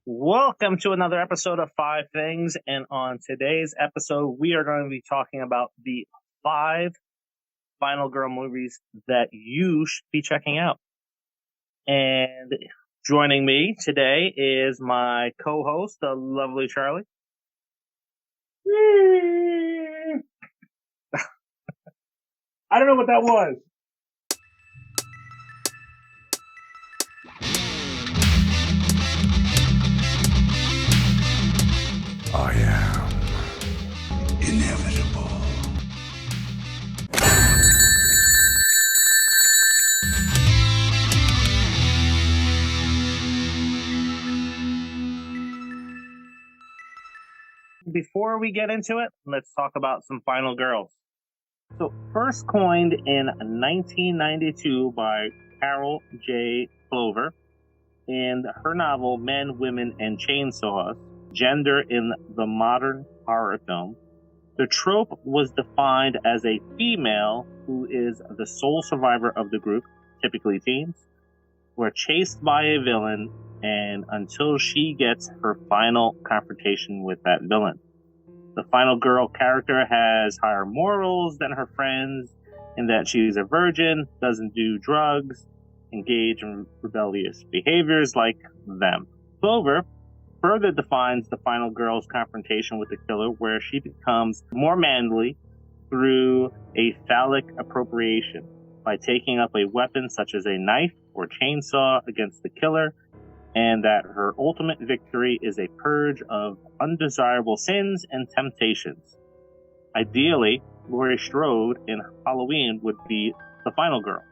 Welcome to another episode of Five Things. And on today's episode, we are going to be talking about the 5 Final Girl movies that you should be checking out. And joining me today is my co-host, the lovely Charlie. I don't know what that was. I am inevitable. Before we get into it, let's talk about some Final Girls. So, first coined in 1992 by Carol J. Clover in her novel Men, Women, and Chainsaws, Gender in the Modern Horror Film, the trope was defined as a female who is the sole survivor of the group, typically teens, who are chased by a villain and until she gets her final confrontation with that villain. The final girl character has higher morals than her friends in that she's a virgin, doesn't do drugs, engage in rebellious behaviors like them. Clover further defines the final girl's confrontation with the killer, where she becomes more manly through a phallic appropriation by taking up a weapon such as a knife or chainsaw against the killer, and that her ultimate victory is a purge of undesirable sins and temptations. Ideally, Laurie Strode in Halloween would be the final girl.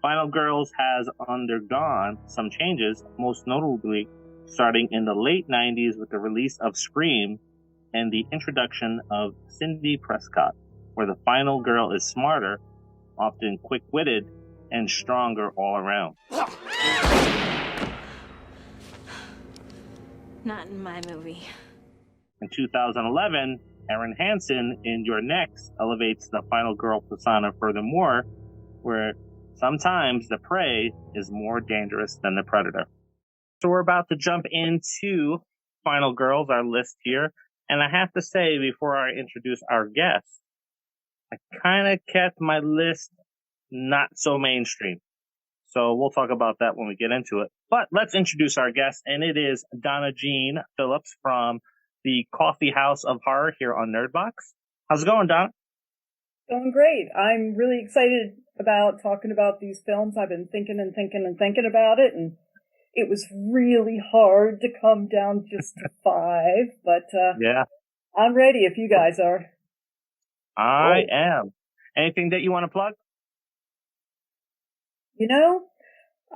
Final Girls has undergone some changes, most notably starting in the late 90s with the release of Scream and the introduction of Cindy Prescott, where the final girl is smarter, often quick-witted, and stronger all around. Not in my movie. In 2011, Erin Hansen in You're Next elevates the final girl persona furthermore, where sometimes the prey is more dangerous than the predator. So we're about to jump into Final Girls, our list here. And I have to say, before I introduce our guests, I kind of kept my list not so mainstream. So we'll talk about that when we get into it. But let's introduce our guest, and it is DonnaJean Phillips from the Coffee House of Horror here on Nerdbox. How's it going, Donna? Going great. I'm really excited about talking about these films. I've been thinking about it, and it was really hard to come down just to 5, but yeah, I'm ready if you guys are. I am. Anything that you want to plug? You know,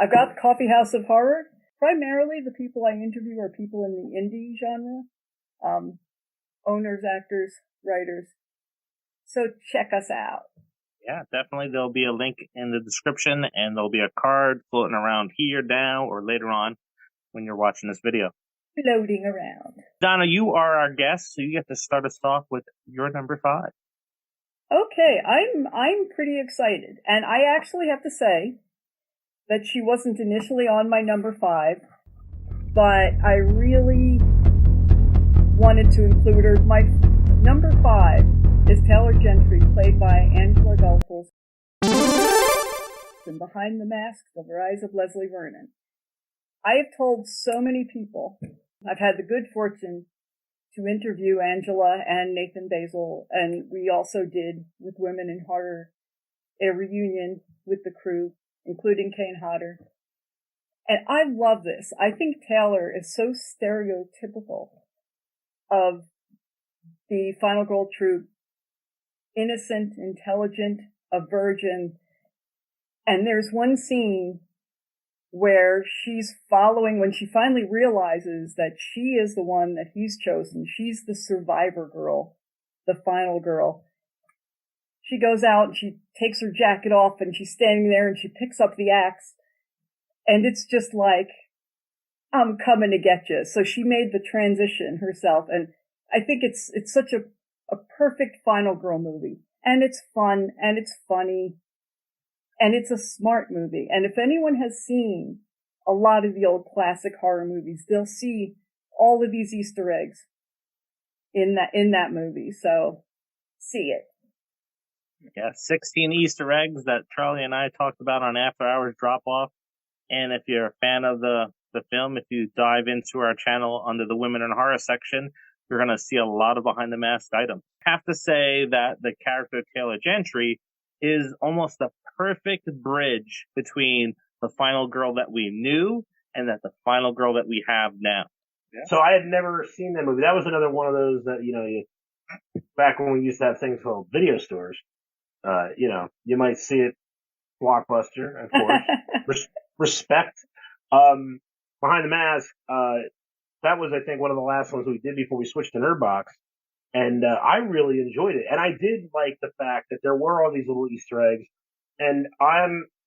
I've got the Coffee House of Horror. Primarily, the people I interview are people in the indie genre, owners, actors, writers. So check us out. Yeah, definitely. There'll be a link in the description, and there'll be a card floating around here now or later on when you're watching this video. Floating around. Donna, you are our guest, so you get to start us off with your number 5. Okay, I'm pretty excited, and I actually have to say that she wasn't initially on my number 5, but I really wanted to include her. My number 5 is Taylor Gentry, played by Angela Gulfels, and Behind the Mask, The Rise of Leslie Vernon. I have told so many people, I've had the good fortune to interview Angela and Nathan Basil, and we also did, with Women in Horror, a reunion with the crew, including Kane Hodder. And I love this. I think Taylor is so stereotypical of the final girl troupe. Innocent, intelligent, a virgin. And there's one scene where she's following, when she finally realizes that she is the one that he's chosen. She's the survivor girl, the final girl. She goes out and she takes her jacket off and she's standing there and she picks up the axe. And it's just like, I'm coming to get you. So she made the transition herself. And I think it's such a perfect final girl movie. And it's fun and it's funny and it's a smart movie. And if anyone has seen a lot of the old classic horror movies, they'll see all of these Easter eggs in that movie. So see it. Yeah, 16 Easter eggs that Charlie and I talked about on After Hours Drop Off. And if you're a fan of the film, if you dive into our channel under the Women in Horror section, you're going to see a lot of behind the mask items. I have to say that the character Taylor Gentry is almost the perfect bridge between the final girl that we knew and the final girl that we have now. Yeah. So I had never seen that movie. That was another one of those that, back when we used to have things called video stores, you might see it, Blockbuster, of course. Respect. Behind the Mask, that was, I think, one of the last ones we did before we switched to Nerdbox. And I really enjoyed it. And I did like the fact that there were all these little Easter eggs. And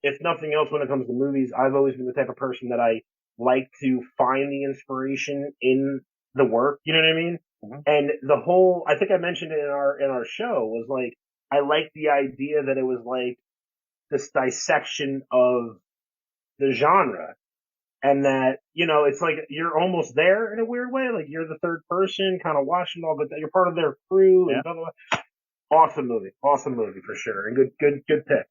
if nothing else, when it comes to movies, I've always been the type of person that I like to find the inspiration in the work. You know what I mean? Mm-hmm. And the whole, I think I mentioned it in our show, was like, I liked the idea that it was like this dissection of the genre. And that, it's like you're almost there in a weird way. Like you're the third person kind of watching all, but you're part of their crew and blah, blah, blah. Awesome movie for sure. And good pick.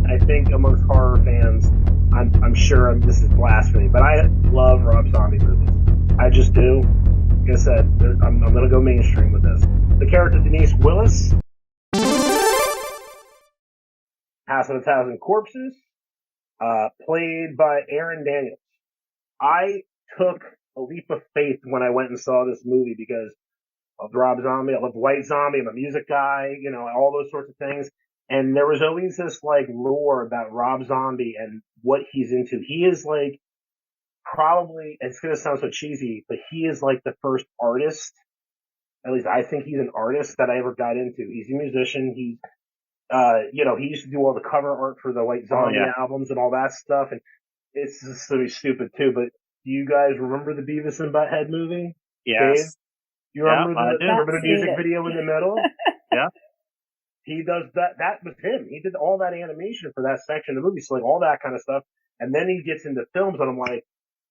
I think amongst horror fans, I'm sure this is blasphemy, but I love Rob Zombie movies. I just do. Like I said, I'm going to go mainstream with this. The character Denise Willis, House of a Thousand Corpses, played by Aaron Daniels. I took a leap of faith when I went and saw this movie because of Rob Zombie. I love White Zombie. I'm a music guy, all those sorts of things. And there was always this lore about Rob Zombie and what he's into. He is probably, it's going to sound so cheesy, but he is the first artist. At least I think he's an artist that I ever got into. He's a musician. He used to do all the cover art for the White Zombie albums and all that stuff. And it's just so stupid too. But do you guys remember the Beavis and Butthead movie? Yes. Dave? You remember the music video in the middle? Yeah. He does that. That was him. He did all that animation for that section of the movie. So all that kind of stuff. And then he gets into films and I'm like,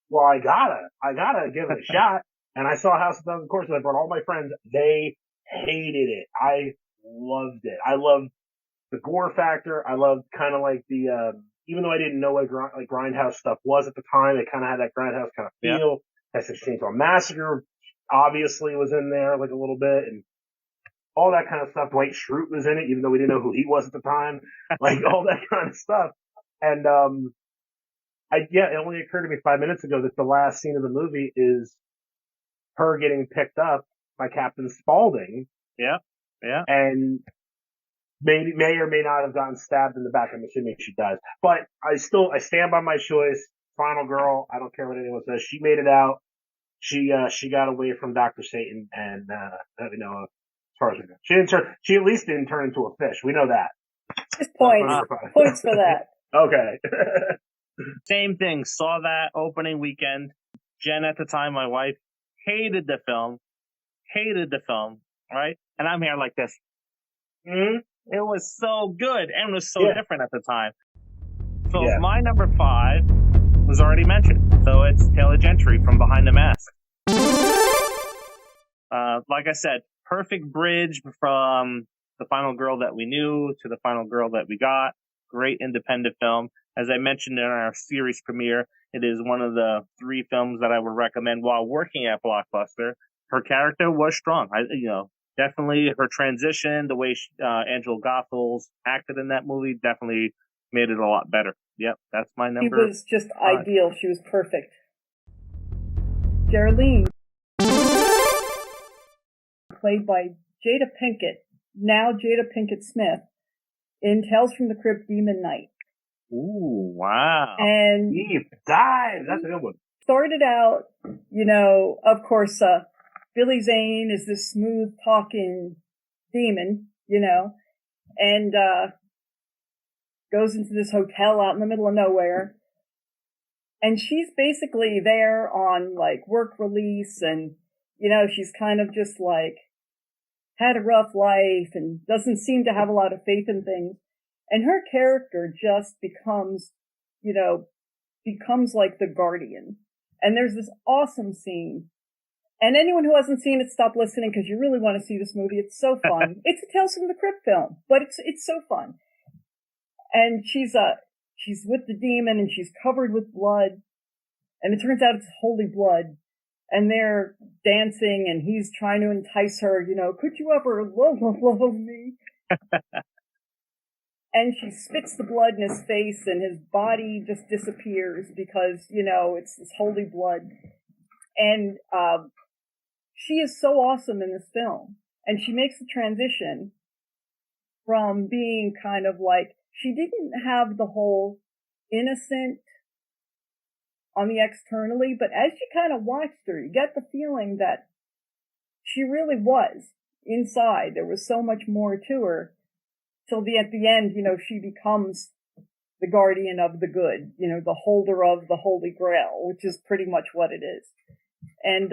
well, I gotta give it a shot. And I saw House of Thousand Corpses. I brought all my friends. They hated it. I loved it. I loved the gore factor. I loved kind of the, even though I didn't know what Grindhouse stuff was at the time, it kind of had that Grindhouse kind of feel. Texas Chainsaw Massacre obviously was in there a little bit, and all that kind of stuff. Dwight Schrute was in it, even though we didn't know who he was at the time. All that kind of stuff. And, it only occurred to me 5 minutes ago that the last scene of the movie is her getting picked up by Captain Spaulding. Yeah. Yeah. And may or may not have gotten stabbed in the back. I'm assuming she does. But I stand by my choice. Final girl. I don't care what anyone says. She made it out. She got away from Dr. Satan and, as far as we know. She at least didn't turn into a fish. We know that. Just points for that. Okay. Same thing. Saw that opening weekend. Jen at the time, my wife, hated the film, right? And I'm here like this. Mm-hmm. It was so good and was so different at the time. So my number 5 was already mentioned. So it's Taylor Gentry from Behind the Mask. Like I said, perfect bridge from the final girl that we knew to the final girl that we got. Great independent film. As I mentioned in our series premiere, it is one of the 3 films that I would recommend while working at Blockbuster. Her character was strong. Definitely her transition, the way Angela Goethals acted in that movie, definitely made it a lot better. Yep, that's my number. She was just ideal. She was perfect. Geraldine, played by Jada Pinkett, now Jada Pinkett Smith, in Tales from the Crypt Demon Knight. Ooh, wow. And deep dive. That's a good one. Started out, of course, Billy Zane is this smooth talking demon, and goes into this hotel out in the middle of nowhere. And she's basically there on work release, and she's kind of just had a rough life and doesn't seem to have a lot of faith in things. And her character just becomes like the guardian. And there's this awesome scene. And anyone who hasn't seen it, stop listening because you really want to see this movie. It's so fun. It's a Tales from the Crypt film, but it's so fun. And she's with the demon and she's covered with blood. And it turns out it's holy blood. And they're dancing and he's trying to entice her, could you ever love me? And she spits the blood in his face and his body just disappears because, it's this holy blood. And she is so awesome in this film. And she makes the transition from being kind of like, she didn't have the whole innocent on the externally, but as you kind of watched her, you get the feeling that she really was inside. There was so much more to her. Till at the end, she becomes the guardian of the good, the holder of the Holy Grail, which is pretty much what it is. And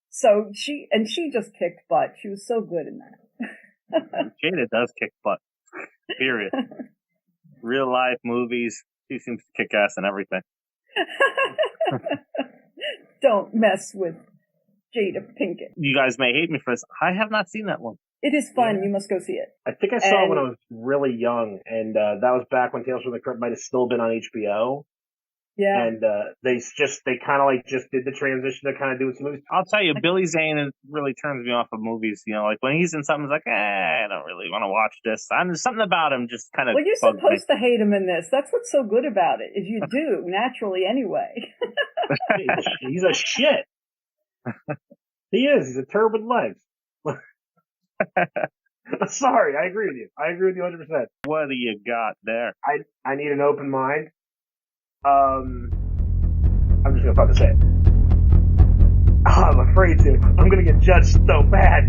so she just kicked butt. She was so good in that. Jada does kick butt. Period. Real life movies, she seems to kick ass and everything. Don't mess with Jada Pinkett. You guys may hate me for this. I have not seen that one. It is fun. Yeah. You must go see it. I think I saw it when I was really young, and that was back when Tales from the Crypt might have still been on HBO. Yeah. And they kind of like just did the transition to kind of doing some movies. I'll tell you, Billy Zane really turns me off of movies. Like when he's in something, it's like, I don't really want to watch this. There's something about him just kind of. Well, you're supposed to hate him in this. That's what's so good about it, is you do naturally anyway. He's a shit. He is. He's a turd with legs. Sorry, I agree with you. I agree with you 100%. What do you got there? I need an open mind. I'm just gonna fucking say it. Oh, I'm afraid to. I'm gonna get judged so bad.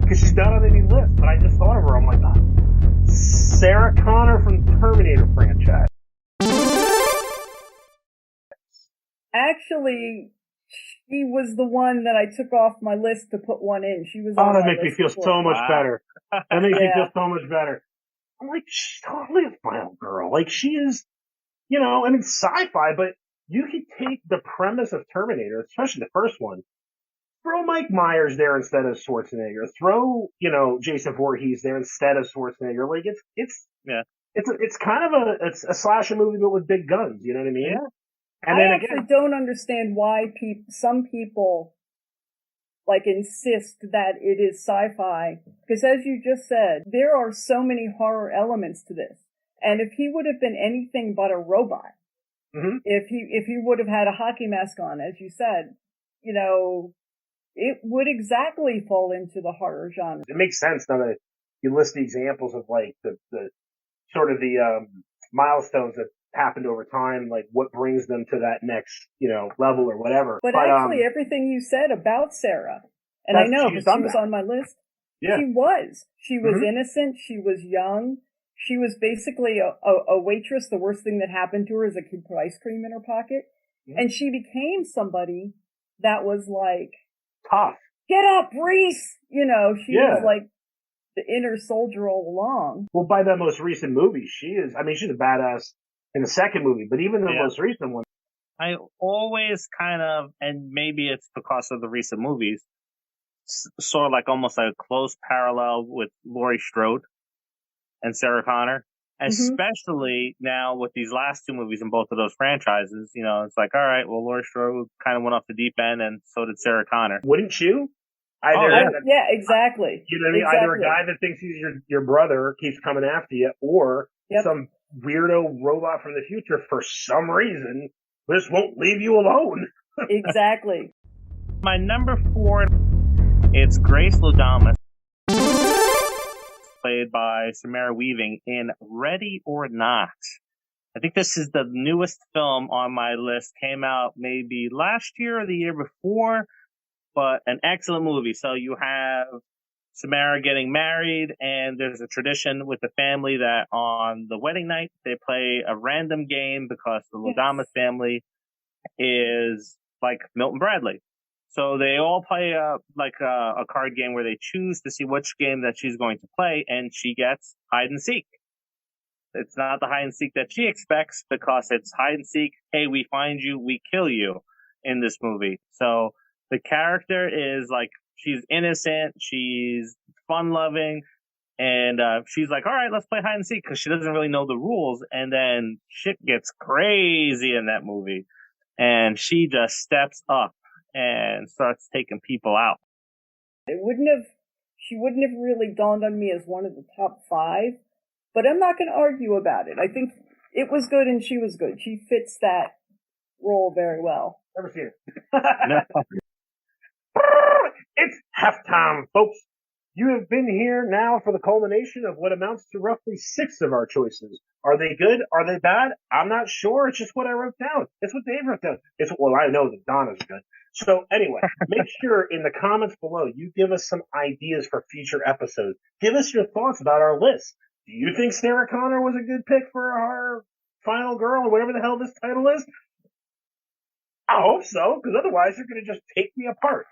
Because she's not on any list, but I just thought of her. I'm like, Sarah Connor from the Terminator franchise. Actually, she was the one that I took off my list to put one in. She was. Oh, that makes me feel so much better. That makes me feel so much better. I'm like, she's totally a final girl. Like, she is, sci-fi, but you could take the premise of Terminator, especially the first one, throw Mike Myers there instead of Schwarzenegger, throw, Jason Voorhees there instead of Schwarzenegger. Like, it's kind of a slasher movie, but with big guns. You know what I mean? Yeah. And I actually don't understand why some people insist that it is sci-fi, because as you just said, there are so many horror elements to this. And if he would have been anything but a robot, mm-hmm. if he would have had a hockey mask on, as you said, it would exactly fall into the horror genre. It makes sense now that you list the examples of the sort of the milestones that happened over time, like what brings them to that next, level or whatever. But actually, everything you said about Sarah, and I know because she was on my list, yeah. She was mm-hmm. innocent, she was young, she was basically a waitress. The worst thing that happened to her is a kid put ice cream in her pocket, mm-hmm. and she became somebody that was like tough. Get up, Reese! She was like the inner soldier all along. Well, by that most recent movie, she's a badass in the second movie, but even the most recent one. I always kind of, and maybe it's because of the recent movies, saw almost like a close parallel with Laurie Strode and Sarah Connor, especially now with these last two movies in both of those franchises. It's like, all right, well, Laurie Strode kind of went off the deep end, and so did Sarah Connor. Wouldn't you? Yeah, exactly. You know what I mean? Exactly. Either a guy that thinks he's your brother keeps coming after you, or some weirdo robot from the future for some reason just won't leave you alone. Exactly. My number 4, it's Grace Lodamus, played by Samara Weaving in Ready or Not. I think this is the newest film on my list. Came out maybe last year or the year before, but an excellent movie. So you have Samara getting married, and there's a tradition with the family that on the wedding night, they play a random game because the Lodamus family is like Milton Bradley. So they all play a card game where they choose to see which game that she's going to play, and she gets hide and seek. It's not the hide and seek that she expects because it's hide and seek. Hey, we find you, we kill you in this movie. So the character is like, she's innocent, she's fun loving, and she's like, all right, let's play hide and seek because she doesn't really know the rules. And then shit gets crazy in that movie, and she just steps up and starts taking people out. She wouldn't have really dawned on me as one of the top 5, but I'm not going to argue about it. I think it was good and she was good. She fits that role very well. Never seen it. It's halftime, folks. You have been here now for the culmination of what amounts to roughly 6 of our choices. Are they good? Are they bad? I'm not sure. It's just what I wrote down. It's what Dave wrote down. Well, I know that Donna's good. So anyway, make sure in the comments below you give us some ideas for future episodes. Give us your thoughts about our list. Do you think Sarah Connor was a good pick for our final girl or whatever the hell this title is? I hope so, because otherwise you're going to just take me apart.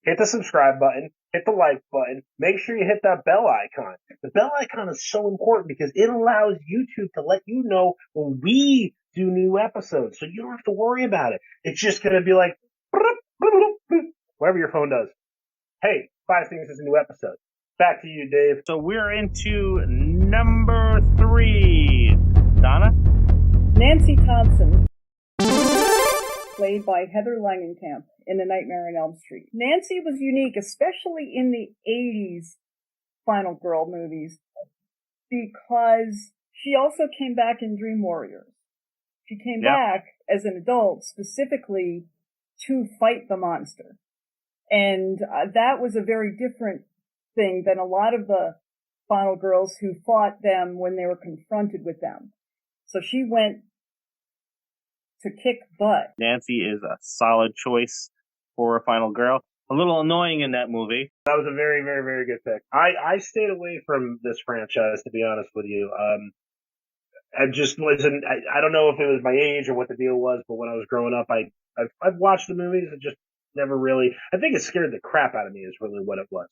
Hit the subscribe button. Hit the like button. Make sure you hit that bell icon. The bell icon is so important because it allows YouTube to let you know when we do new episodes. So you don't have to worry about it. It's just going to be like, whatever your phone does. Hey, 5 things is a new episode. Back to you, Dave. So we're into number 3. Donna? Nancy Thompson, played by Heather Langenkamp in A Nightmare on Elm Street. Nancy was unique, especially in the 80s Final Girl movies, because she also came back in Dream Warriors. She came back as an adult specifically to fight the monster. And that was a very different thing than a lot of the Final Girls who fought them when they were confronted with them. So she went to kick butt. Nancy is a solid choice for a Final Girl. A little annoying in that movie. That was a very, very, very good pick. I stayed away from this franchise, to be honest with you. I just wasn't, I don't know if it was my age or what the deal was, but when I was growing up, I've watched the movies and just never really, I think it scared the crap out of me is really what it was.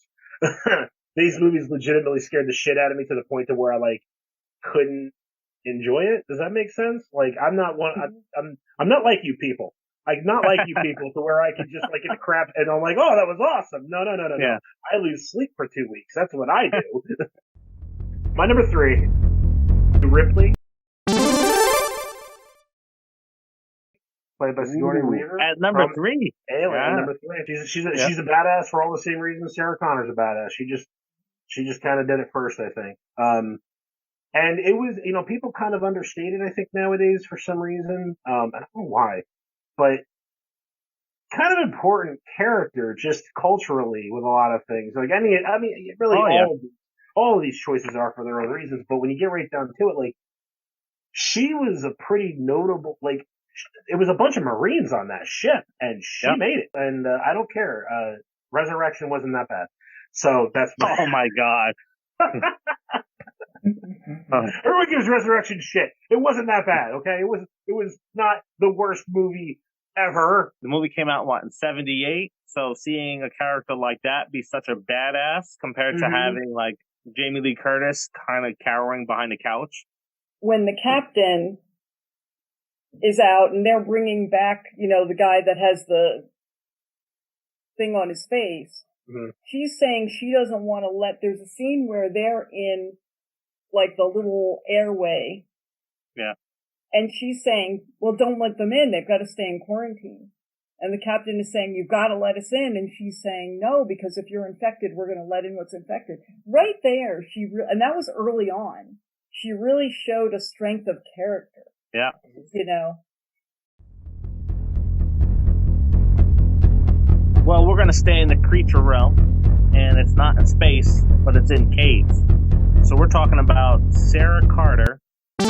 These movies legitimately scared the shit out of me to the point to where I couldn't enjoy it. Does that make sense? I'm not like you people. Not like you people to where I can just get the crap and I'm like, oh, that was awesome. No. Yeah. I lose sleep for 2 weeks. That's what I do. My number 3, Ripley. Played by Sigourney Weaver. At number 3. Alien, yeah. Number 3. She's a badass for all the same reasons Sarah Connor's a badass. She just kind of did it first, I think. And it was, people kind of understate it, I think, nowadays for some reason. I don't know why, but kind of important character just culturally with a lot of things. All of these choices are for their own reasons, but when you get right down to it, she was a pretty notable, it was a bunch of Marines on that ship, and she made it. And I don't care. Resurrection wasn't that bad. So that's Oh my God. Everyone gives Resurrection shit. It wasn't that bad, okay? It was not the worst movie ever. The movie came out, in 78? So seeing a character like that be such a badass compared to having, Jamie Lee Curtis kind of cowering behind the couch. When the captain is out and they're bringing back, the guy that has the thing on his face, she's saying she doesn't want to there's a scene where they're in the little airway. Yeah. And she's saying, well, don't let them in. They've got to stay in quarantine. And the captain is saying, you've got to let us in. And she's saying, no, because if you're infected, we're going to let in what's infected. Right there, and that was early on. She really showed a strength of character. Yeah. Well, we're going to stay in the creature realm, and it's not in space, but it's in caves. So we're talking about Sarah Carter, who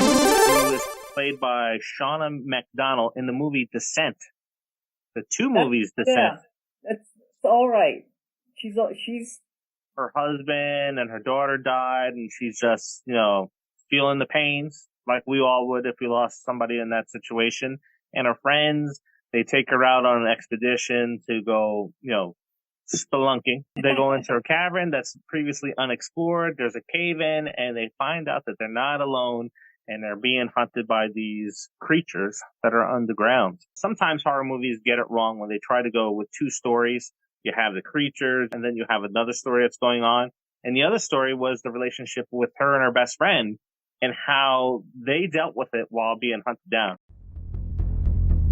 is played by Shauna McDonald in the movie Descent. The 2 movies, Descent. Yeah, that's all right. She's her husband and her daughter died, and she's just, feeling the pains like we all would if we lost somebody in that situation. And her friends, They take her out on an expedition to go, spelunking. They go into a cavern that's previously unexplored. There's a cave-in, and they find out that they're not alone, and they're being hunted by these creatures that are underground. Sometimes horror movies get it wrong when they try to go with two stories. You have the creatures, and then you have another story that's going on. And the other story was the relationship with her and her best friend and how they dealt with it while being hunted down.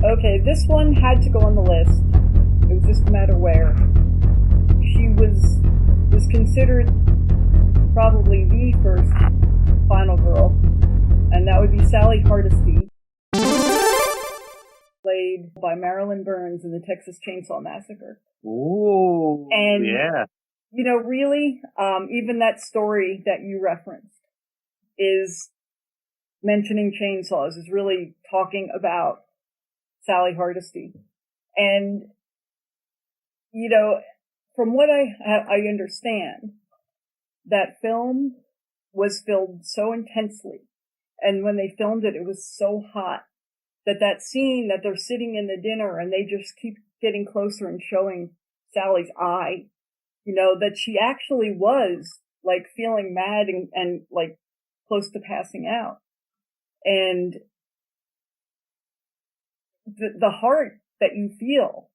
Okay, this one had to go on the list. It was just a matter where. She was considered probably the first final girl, and that would be Sally Hardesty, played by Marilyn Burns in the Texas Chainsaw Massacre. Ooh, and, yeah. Really, even that story that you referenced is mentioning chainsaws, is really talking about Sally Hardesty. And, from what I understand, that film was filmed so intensely, and when they filmed it, it was so hot that scene that they're sitting in the dinner and they just keep getting closer and showing Sally's eye, that she actually was like feeling mad and like close to passing out. And the heart that you feel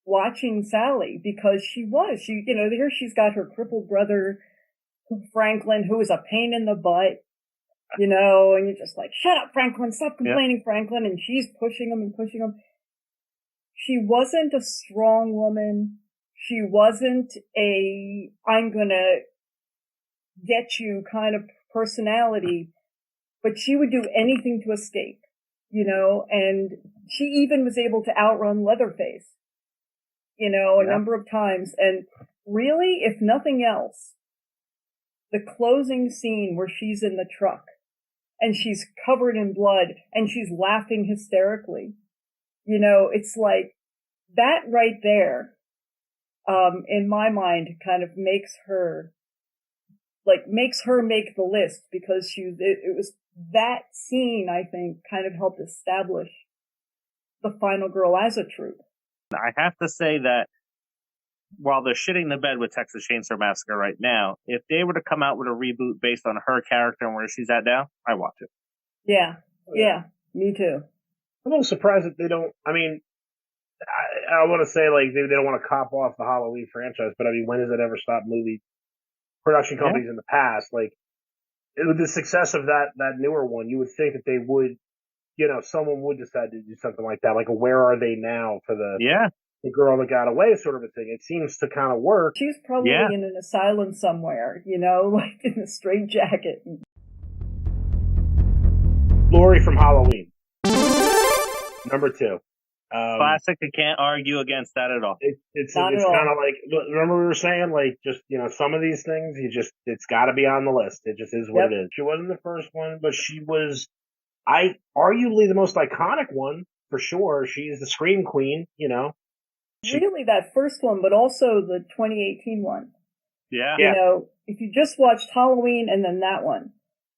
watching Sally, because here she's got her crippled brother, Franklin, who is a pain in the butt, and you're just like, shut up, Franklin, stop complaining, Franklin, and she's pushing him and pushing him. She wasn't a strong woman. She wasn't a, I'm gonna get you kind of personality, but she would do anything to escape, and she even was able to outrun Leatherface, a number of times. And really, if nothing else, the closing scene where she's in the truck and she's covered in blood and she's laughing hysterically, it's like that right there, in my mind, kind of makes her make the list, because it was that scene, I think, kind of helped establish the final girl as a troupe. I have to say that while they're shitting the bed with Texas Chainsaw Massacre right now, if they were to come out with a reboot based on her character and where she's at now, I watch it. Yeah, me too. I'm a little surprised that they don't. I mean, I want to say like maybe they don't want to cop off the Halloween franchise, but I mean, when has it ever stopped movie production companies in the past? Like, with the success of that newer one, you would think that they would, someone would decide to do something like that, like a Where Are They Now for the girl that got away sort of a thing. It seems to kind of work. She's probably in an asylum somewhere, like in a straitjacket. Laurie from Halloween. Number 2. Classic. I can't argue against that at all. It's kind of like, remember we were saying, like, just, some of these things, it's got to be on the list. It just is what it is. She wasn't the first one, but she was, arguably the most iconic one, for sure. She's the Scream Queen, Really, that first one, but also the 2018 one. Yeah. If you just watched Halloween and then that one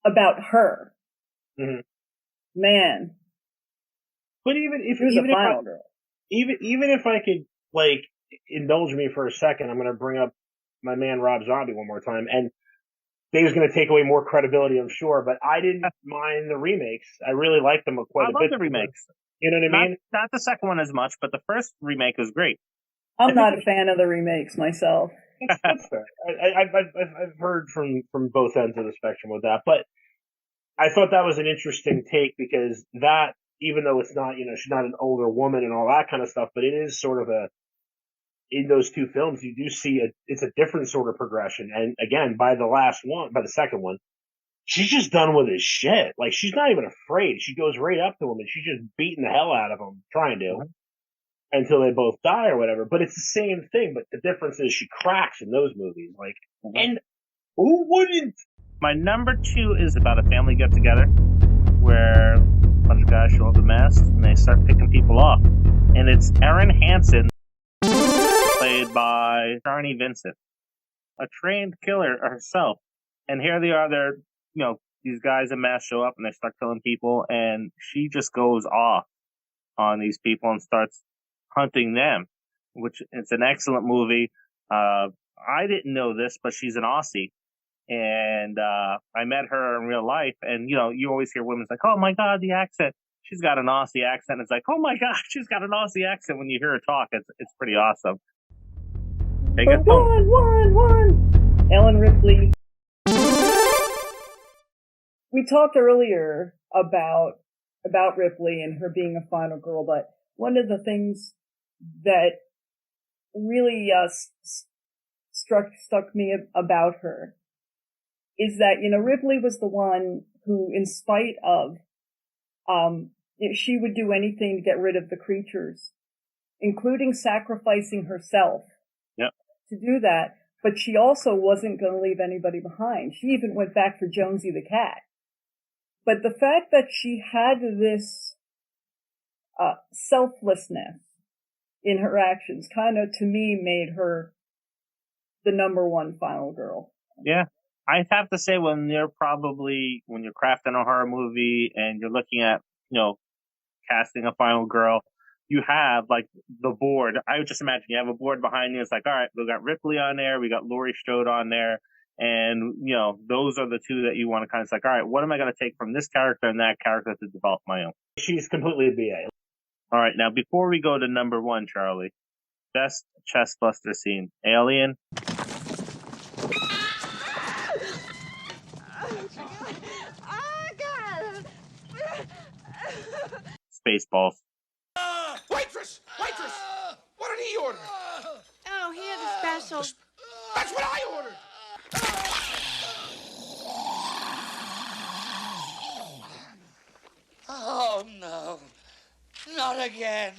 about her, man. But even if I could, like, indulge me for a second, I'm going to bring up my man Rob Zombie one more time. And Dave's going to take away more credibility, I'm sure, but I didn't mind the remakes. I really liked them quite a bit. I love the remakes. You know what I mean? Not the second one as much, but the first remake was great. I'm not a fan of the remakes myself. That's fair. I've heard from both ends of the spectrum with that, but I thought that was an interesting take, because that, even though it's not, she's not an older woman and all that kind of stuff, but it is sort of in those two films, you do see it's a different sort of progression. And again, by the second one, she's just done with his shit. Like, she's not even afraid. She goes right up to him and she's just beating the hell out of him, trying to, until they both die or whatever. But it's the same thing, but the difference is she cracks in those movies. Like, and who wouldn't? My number 2 is about a family get together where a bunch of guys show up in masks and they start picking people off. And it's Erin Hansen, played by Sharni Vincent, a trained killer herself. And here they are, these guys in masks show up and they start killing people, and she just goes off on these people and starts hunting them, which it's an excellent movie. I didn't know this, but she's an Aussie. And I met her in real life. And, you always hear women's like, oh, my God, the accent. She's got an Aussie accent. It's like, oh, my God, she's got an Aussie accent. When you hear her talk, it's pretty awesome. Take it home. One. Ellen Ripley. We talked earlier about Ripley and her being a final girl, but one of the things that really struck me about her is that, Ripley was the one who, in spite of, she would do anything to get rid of the creatures, including sacrificing herself to do that. But she also wasn't going to leave anybody behind. She even went back for Jonesy the cat. But the fact that she had this selflessness in her actions kind of, to me, made her the number one final girl. Yeah. I have to say, when you're crafting a horror movie and you're looking at, casting a final girl, you have like the board. I would just imagine you have a board behind you. It's like, all right, we got Ripley on there. We got Laurie Strode on there. And, those are the two that you want to kind of like, all right, what am I going to take from this character and that character to develop my own? She's completely a BA. All right. Now, before we go to number one, Charlie, best chestbuster scene, Alien. Spaceballs. Waitress! What did he order? Oh, he had a special. That's what I ordered! Oh, no. Not again.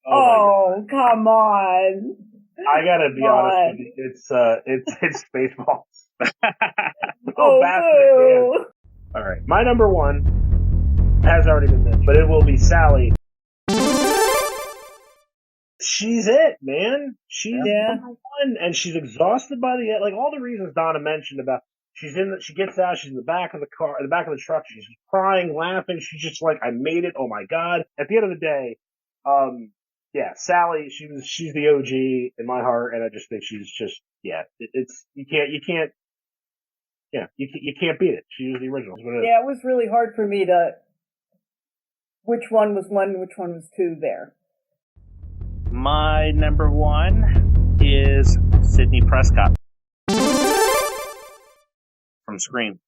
Oh, come on. I gotta be honest with you. It's Spaceballs. Oh, bastard. All right. My number one has already been mentioned, but it will be Sally. She's it, man. She's number one, and she's exhausted by the end. Like all the reasons Donna mentioned about she gets out, she's in the back of the car, in the back of the truck, she's crying, laughing. She's just like, I made it. Oh my God. At the end of the day, Sally, she's the OG in my heart, and I just think she's just, you can't beat it. She was the original. Yeah, it was really hard for me to, which one was one, which one was two there. My number one is Sidney Prescott from Scream,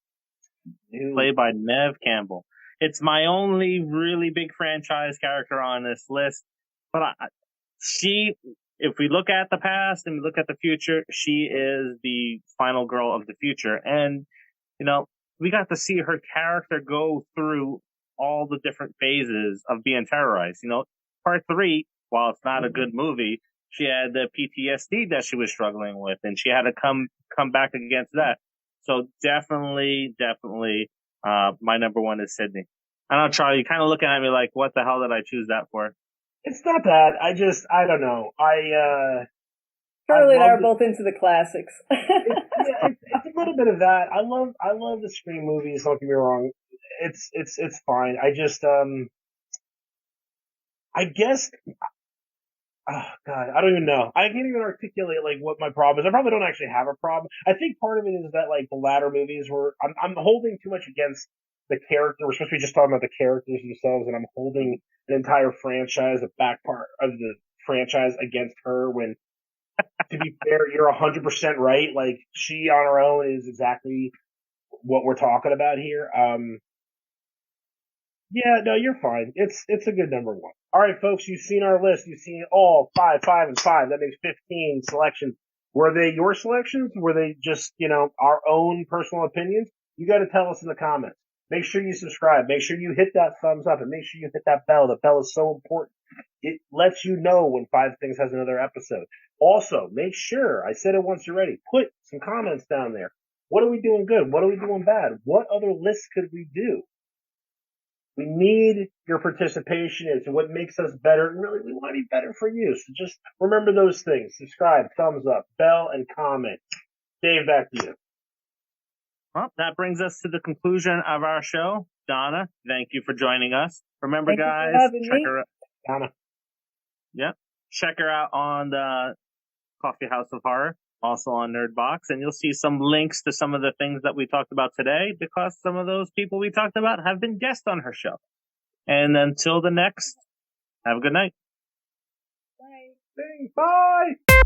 played by Neve Campbell. It's my only really big franchise character on this list, but if we look at the past and we look at the future, she is the final girl of the future. And, we got to see her character go through all the different phases of being terrorized. Part 3, while it's not a good movie, she had the PTSD that she was struggling with, and she had to come back against that. So definitely, my number one is Sydney. I don't know, Charlie, you're kind of looking at me like, what the hell did I choose that for? It's not that. I don't know. Charlie and I are both into the classics. It's a little bit of that. I love the Scream movies. Don't get me wrong. It's fine. I just, I guess, oh God, I don't even know. I can't even articulate like what my problem is. I probably don't actually have a problem. I think part of it is that like the latter movies I'm holding too much against the character. We're supposed to be just talking about the characters themselves, and I'm holding an entire franchise, a back part of the franchise against her when, to be fair, you're 100% right. Like, she on her own is exactly what we're talking about here. Yeah, no, you're fine. It's a good number one. All right, folks, you've seen our list. You've seen all 5, 5, and 5. That makes 15 selections. Were they your selections? Were they just, our own personal opinions? You got to tell us in the comments. Make sure you subscribe. Make sure you hit that thumbs up, and make sure you hit that bell. The bell is so important. It lets you know when Five Things has another episode. Also, make sure, I said it once already, put some comments down there. What are we doing good? What are we doing bad? What other lists could we do? We need your participation. It's what makes us better. And really, we want to be better for you. So just remember those things. Subscribe, thumbs up, bell, and comment. Dave, back to you. Well, that brings us to the conclusion of our show. Donna, thank you for joining us. Remember, Thank you for guys, having check me. her out. Donna. Yeah, check her out on the Coffee House of Horror, also on Nerdbox, and you'll see some links to some of the things that we talked about today, because some of those people we talked about have been guests on her show. And until the next, have a good night. Bye. Bye.